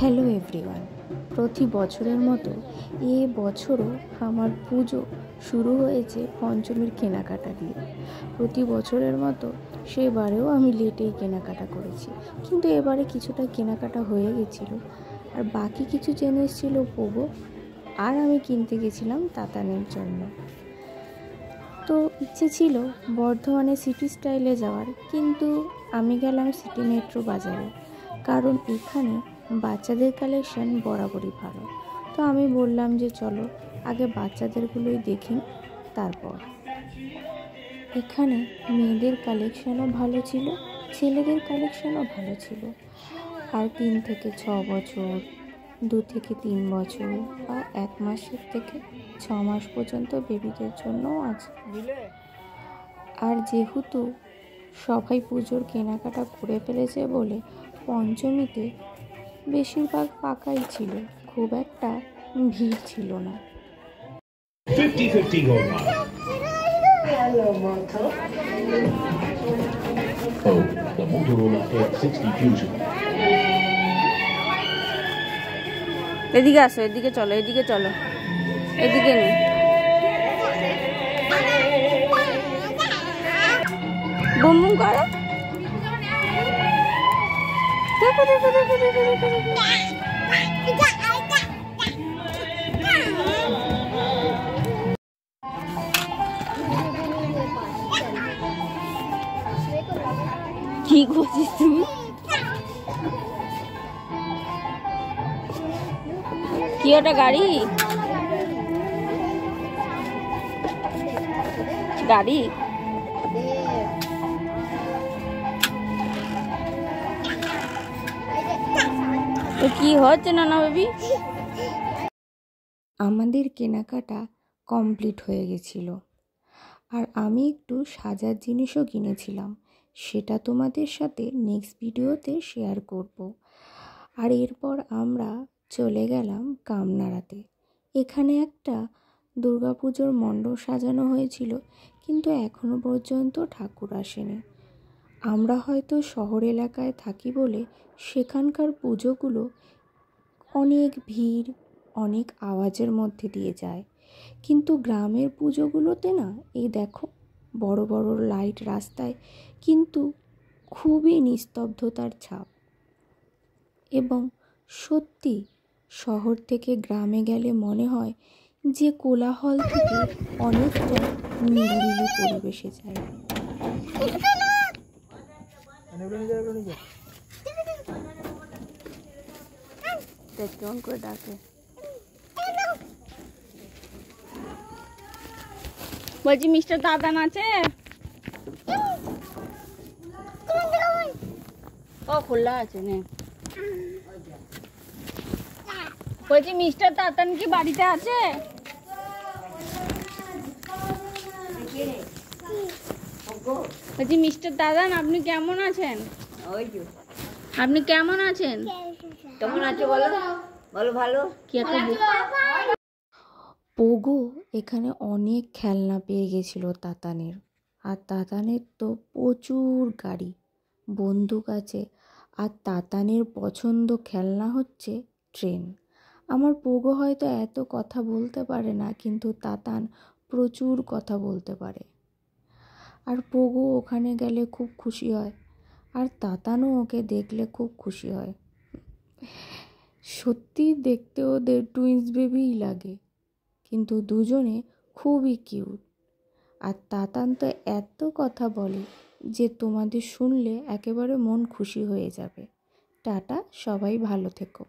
Hello everyone, প্রতি বছরের মতো এ বছরও আমার পুজো শুরু হয়েছে পঞ্চমীর কেনাকাটা দিয়ে। প্রতি বছরের মতো সেবারেও আমি লেটেই কেনাকাটা করেছি, কিন্তু এবারে কিছুটা কেনাকাটা হয়ে গেছিলো। আর বাকি কিছু জিনিস ছিল পোগো, আর আমি কিনতে গেছিলাম তাতানের জন্য। তো ইচ্ছে ছিল বর্ধমানে সিটি স্টাইলে যাওয়ার, কিন্তু আমি গেলাম সিটি মেট্রো বাজারে, কারণ এখানে বাচ্চাদের কালেকশান বরাবরই ভালো। তো আমি বললাম যে চলো আগে বাচ্চাদেরগুলোই দেখি, তারপর। এখানে মেয়েদের কালেকশানও ভালো ছিল, ছেলেদের কালেকশানও ভালো ছিল। আর 3 থেকে 6 বছর, 2 থেকে 3 বছর বা 1 মাসের থেকে 6 মাস পর্যন্ত বেবিদের জন্যও আছে। আর যেহেতু সবাই পুজোর কেনাকাটা করে ফেলেছে বলে পঞ্চমীতে বেশিরভাগ ফাঁকাই ছিল, খুব একটা ভিড় ছিল না। 50-50 going on. Hello, Moto. Oh, the Motorola X60 Fusion. এদিকে আসো, এদিকে চলো, এদিকে চলো, এদিকে নেই। বুম বুম করো, দেখো দেখো দেখো দেখো দেখো দেখো। কি করছিস তুমি? কি ওটা গাড়ি? গাড়ি? তো কি হচ্ছে না বেবি? আমাদের কেনাকাটা কমপ্লিট হয়ে গেছিল, আর আমি একটু সাজার জিনিসও কিনেছিলাম, সেটা তোমাদের সাথে নেক্সট ভিডিওতে শেয়ার করব। আর এরপর আমরা চলে গেলাম কামনাড়াতে। এখানে একটা দুর্গাপুজোর মণ্ডপ সাজানো হয়েছিল, কিন্তু এখনো পর্যন্ত ঠাকুর আসেনি। আমরা হয়তো শহর এলাকায় থাকি বলে সেখানকার পুজোগুলো অনেক ভিড়, অনেক আওয়াজের মধ্যে দিয়ে যায়, কিন্তু গ্রামের পুজোগুলোতে না, এই দেখো বড় বড় লাইট রাস্তায়, কিন্তু খুবই নিস্তব্ধতার ছাপ। এবং সত্যি শহর থেকে গ্রামে গেলে মনে হয় যে কোলাহল থেকে অনেকটা নিরিবিলি পরিবেশে যায়। কেমন করে ডাকে, বলছি মিস্টার দাদান আছে? ও খোলা আছে নে। বলছি মিস্টার দাদান কি বাড়িতে আছে? বলছি মিস্টার দাদান আপনি কেমন আছেন? আপনি কেমন আছেন? কেমন আছো বলো? বলো ভালো। কি একটা পোগো এখানে অনেক খেলনা পেয়ে গেছিল তাতানের। আর তাতানের তো প্রচুর গাড়ি, বন্দুক আছে। আর তাতানের পছন্দ খেলনা হচ্ছে ট্রেন। আমার পোগো হয়তো এত কথা বলতে পারে না, কিন্তু তাতান প্রচুর কথা বলতে পারে। আর পোগো ওখানে গেলে খুব খুশি হয়, আর তাতানও ওকে দেখলে খুব খুশি হয়। সত্যি দেখতে ওদের টুইন্স বেবিই লাগে, কিন্তু দুজনে খুবই কিউট। আর তাতান তো এত কথা বলে যে তোমাদের শুনলে একেবারে মন খুশি হয়ে যাবে। টাটা, সবাই ভালো থেকো।